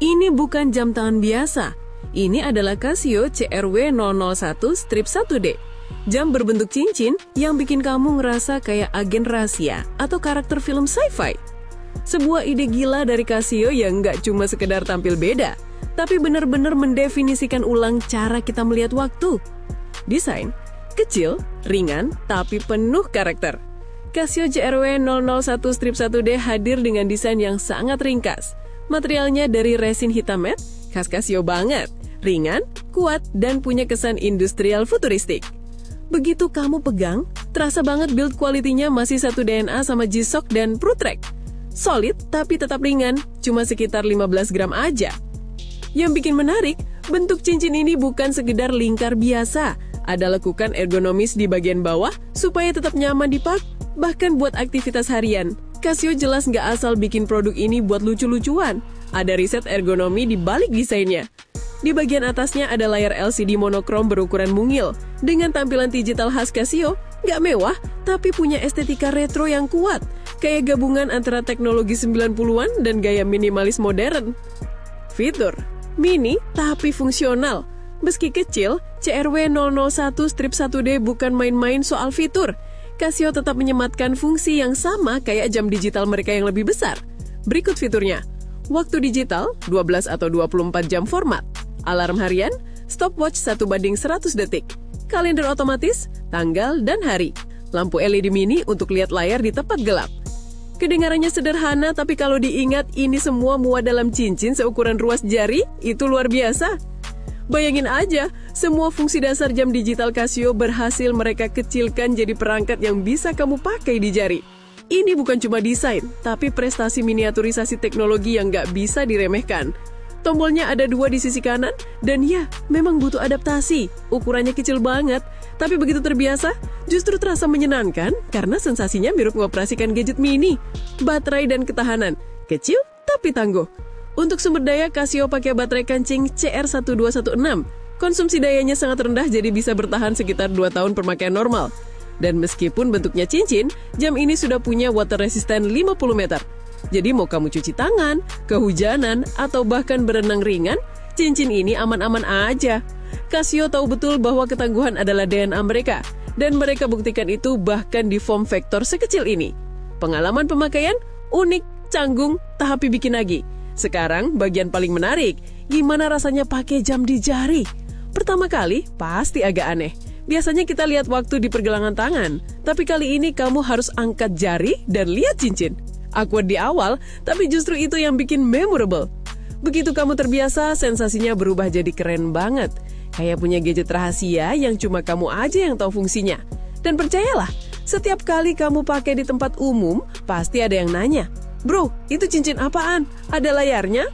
Ini bukan jam tangan biasa. Ini adalah Casio CRW001-1D. Jam berbentuk cincin yang bikin kamu ngerasa kayak agen rahasia atau karakter film sci-fi. Sebuah ide gila dari Casio yang nggak cuma sekedar tampil beda, tapi benar-benar mendefinisikan ulang cara kita melihat waktu. Desain kecil, ringan, tapi penuh karakter. Casio CRW001-1D hadir dengan desain yang sangat ringkas. Materialnya dari resin hitam matte, khas Casio banget, ringan, kuat, dan punya kesan industrial futuristik. Begitu kamu pegang, terasa banget build quality-nya masih satu DNA sama G-Shock dan ProTrack. Solid tapi tetap ringan, cuma sekitar 15 gram aja. Yang bikin menarik, bentuk cincin ini bukan sekedar lingkar biasa. Ada lekukan ergonomis di bagian bawah supaya tetap nyaman dipak, bahkan buat aktivitas harian. Casio jelas nggak asal bikin produk ini buat lucu-lucuan. Ada riset ergonomi di balik desainnya. Di bagian atasnya ada layar LCD monokrom berukuran mungil. Dengan tampilan digital khas Casio, nggak mewah, tapi punya estetika retro yang kuat. Kayak gabungan antara teknologi 90-an dan gaya minimalis modern. Fitur mini tapi fungsional. Meski kecil, CRW001-1D bukan main-main soal fitur. Casio tetap menyematkan fungsi yang sama kayak jam digital mereka yang lebih besar. Berikut fiturnya. Waktu digital, 12 atau 24 jam format. Alarm harian, stopwatch 1:100 detik. Kalender otomatis, tanggal dan hari. Lampu LED mini untuk lihat layar di tempat gelap. Kedengarannya sederhana, tapi kalau diingat ini semua muat dalam cincin seukuran ruas jari, itu luar biasa. Bayangin aja, semua fungsi dasar jam digital Casio berhasil mereka kecilkan jadi perangkat yang bisa kamu pakai di jari. Ini bukan cuma desain, tapi prestasi miniaturisasi teknologi yang nggak bisa diremehkan. Tombolnya ada 2 di sisi kanan, dan ya, memang butuh adaptasi. Ukurannya kecil banget, tapi begitu terbiasa, justru terasa menyenangkan karena sensasinya mirip mengoperasikan gadget mini. Baterai dan ketahanan, kecil tapi tangguh. Untuk sumber daya, Casio pakai baterai kancing CR1216. Konsumsi dayanya sangat rendah jadi bisa bertahan sekitar 2 tahun pemakaian normal. Dan meskipun bentuknya cincin, jam ini sudah punya water resistant 50 meter. Jadi mau kamu cuci tangan, kehujanan, atau bahkan berenang ringan, cincin ini aman-aman aja. Casio tahu betul bahwa ketangguhan adalah DNA mereka. Dan mereka buktikan itu bahkan di form factor sekecil ini. Pengalaman pemakaian unik, canggung, tapi bikin lagi. Sekarang, bagian paling menarik, gimana rasanya pakai jam di jari? Pertama kali, pasti agak aneh. Biasanya kita lihat waktu di pergelangan tangan, tapi kali ini kamu harus angkat jari dan lihat cincin. Awkward di awal, tapi justru itu yang bikin memorable. Begitu kamu terbiasa, sensasinya berubah jadi keren banget. Kayak punya gadget rahasia yang cuma kamu aja yang tahu fungsinya. Dan percayalah, setiap kali kamu pakai di tempat umum, pasti ada yang nanya, "Bro, itu cincin apaan? Ada layarnya?"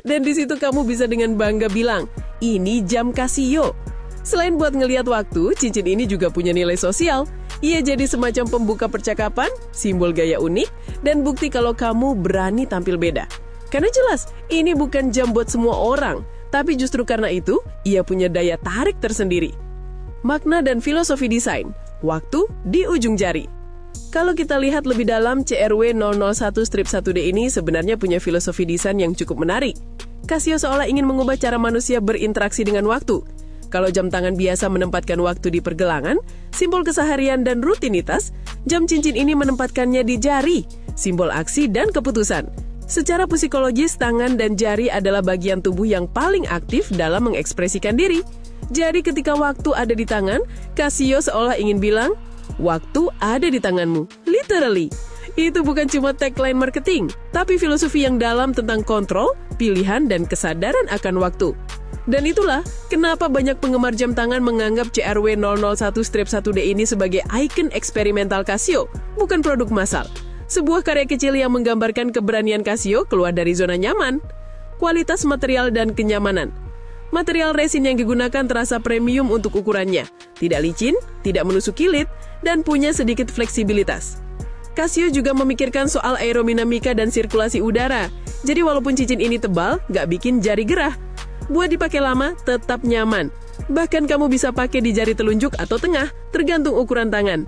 Dan di situ kamu bisa dengan bangga bilang, "Ini jam Casio." Selain buat ngelihat waktu, cincin ini juga punya nilai sosial. Ia jadi semacam pembuka percakapan, simbol gaya unik, dan bukti kalau kamu berani tampil beda. Karena jelas, ini bukan jam buat semua orang, tapi justru karena itu, ia punya daya tarik tersendiri. Makna dan filosofi desain, waktu di ujung jari. Kalau kita lihat lebih dalam, CRW001-1D ini sebenarnya punya filosofi desain yang cukup menarik. Casio seolah ingin mengubah cara manusia berinteraksi dengan waktu. Kalau jam tangan biasa menempatkan waktu di pergelangan, simbol keseharian dan rutinitas, jam cincin ini menempatkannya di jari, simbol aksi dan keputusan. Secara psikologis, tangan dan jari adalah bagian tubuh yang paling aktif dalam mengekspresikan diri. Jadi ketika waktu ada di tangan, Casio seolah ingin bilang, waktu ada di tanganmu, literally. Itu bukan cuma tagline marketing, tapi filosofi yang dalam tentang kontrol, pilihan, dan kesadaran akan waktu. Dan itulah kenapa banyak penggemar jam tangan menganggap CRW001-1D ini sebagai ikon eksperimental Casio, bukan produk massal. Sebuah karya kecil yang menggambarkan keberanian Casio keluar dari zona nyaman. Kualitas material dan kenyamanan. Material resin yang digunakan terasa premium untuk ukurannya, tidak licin, tidak menusuk kilit, dan punya sedikit fleksibilitas. Casio juga memikirkan soal aerodinamika dan sirkulasi udara, jadi walaupun cincin ini tebal, nggak bikin jari gerah. Buat dipakai lama, tetap nyaman. Bahkan kamu bisa pakai di jari telunjuk atau tengah, tergantung ukuran tangan.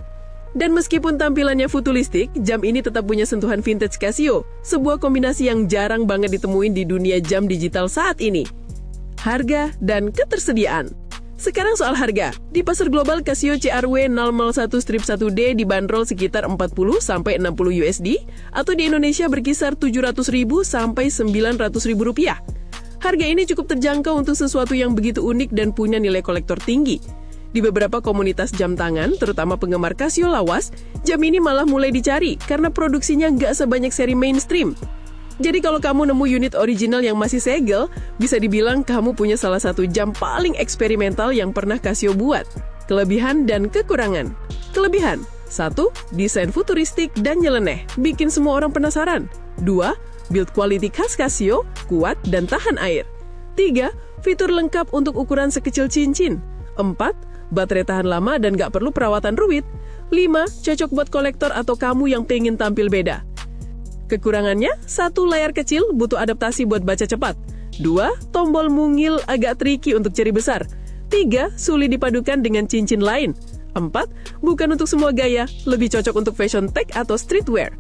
Dan meskipun tampilannya futuristik, jam ini tetap punya sentuhan vintage Casio, sebuah kombinasi yang jarang banget ditemuin di dunia jam digital saat ini. Harga dan ketersediaan. Sekarang soal harga. Di pasar global, Casio CRW 001-1D dibanderol sekitar 40-60 USD, atau di Indonesia berkisar 700.000 sampai 900.000 rupiah. Harga ini cukup terjangkau untuk sesuatu yang begitu unik dan punya nilai kolektor tinggi. Di beberapa komunitas jam tangan, terutama penggemar Casio lawas, jam ini malah mulai dicari karena produksinya nggak sebanyak seri mainstream. Jadi kalau kamu nemu unit original yang masih segel, bisa dibilang kamu punya salah satu jam paling eksperimental yang pernah Casio buat. Kelebihan dan kekurangan. Kelebihan: 1. Desain futuristik dan nyeleneh, bikin semua orang penasaran. 2. Build quality khas Casio, kuat dan tahan air. 3. Fitur lengkap untuk ukuran sekecil cincin. 4. Baterai tahan lama dan gak perlu perawatan rumit. 5. Cocok buat kolektor atau kamu yang pengen tampil beda. Kekurangannya: 1. Layar kecil, butuh adaptasi buat baca cepat. 2. Tombol mungil agak tricky untuk cari besar. 3. Sulit dipadukan dengan cincin lain. 4. Bukan untuk semua gaya, lebih cocok untuk fashion tech atau streetwear.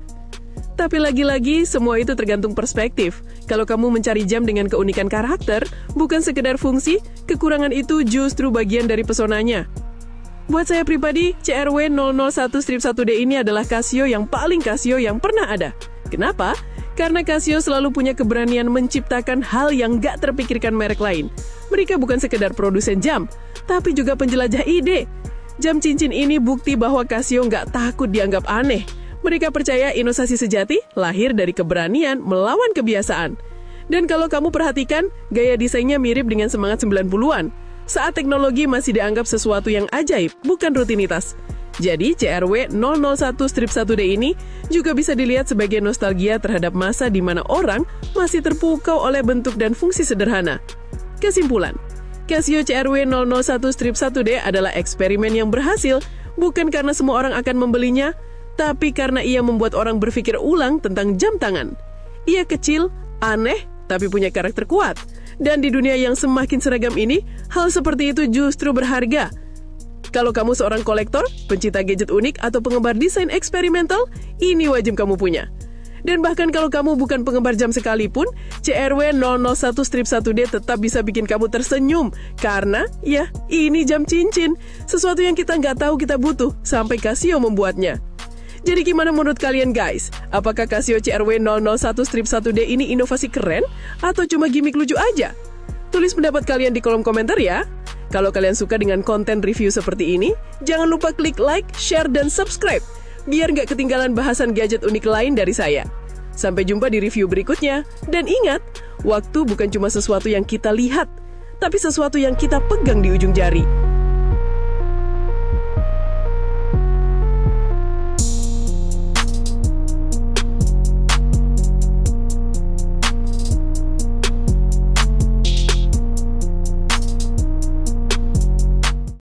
Tapi lagi-lagi, semua itu tergantung perspektif. Kalau kamu mencari jam dengan keunikan karakter, bukan sekedar fungsi, kekurangan itu justru bagian dari pesonanya. Buat saya pribadi, CRW 001-1D ini adalah Casio yang paling Casio yang pernah ada. Kenapa? Karena Casio selalu punya keberanian menciptakan hal yang gak terpikirkan merek lain. Mereka bukan sekedar produsen jam, tapi juga penjelajah ide. Jam cincin ini bukti bahwa Casio gak takut dianggap aneh. Mereka percaya inovasi sejati lahir dari keberanian melawan kebiasaan. Dan kalau kamu perhatikan, gaya desainnya mirip dengan semangat 90-an. Saat teknologi masih dianggap sesuatu yang ajaib, bukan rutinitas. Jadi, CRW 001-1D ini juga bisa dilihat sebagai nostalgia terhadap masa di mana orang masih terpukau oleh bentuk dan fungsi sederhana. Kesimpulan, Casio CRW 001-1D adalah eksperimen yang berhasil, bukan karena semua orang akan membelinya, tapi karena ia membuat orang berpikir ulang tentang jam tangan. Ia kecil, aneh, tapi punya karakter kuat. Dan di dunia yang semakin seragam ini, hal seperti itu justru berharga. Kalau kamu seorang kolektor, pencinta gadget unik, atau penggemar desain eksperimental, ini wajib kamu punya. Dan bahkan kalau kamu bukan penggemar jam sekalipun, CRW 001-1D tetap bisa bikin kamu tersenyum. Karena, ya, ini jam cincin. Sesuatu yang kita nggak tahu kita butuh, sampai Casio membuatnya. Jadi gimana menurut kalian guys? Apakah Casio CRW 001-1D ini inovasi keren? Atau cuma gimmick lucu aja? Tulis pendapat kalian di kolom komentar ya. Kalau kalian suka dengan konten review seperti ini, jangan lupa klik like, share, dan subscribe, biar nggak ketinggalan bahasan gadget unik lain dari saya. Sampai jumpa di review berikutnya. Dan ingat, waktu bukan cuma sesuatu yang kita lihat, tapi sesuatu yang kita pegang di ujung jari.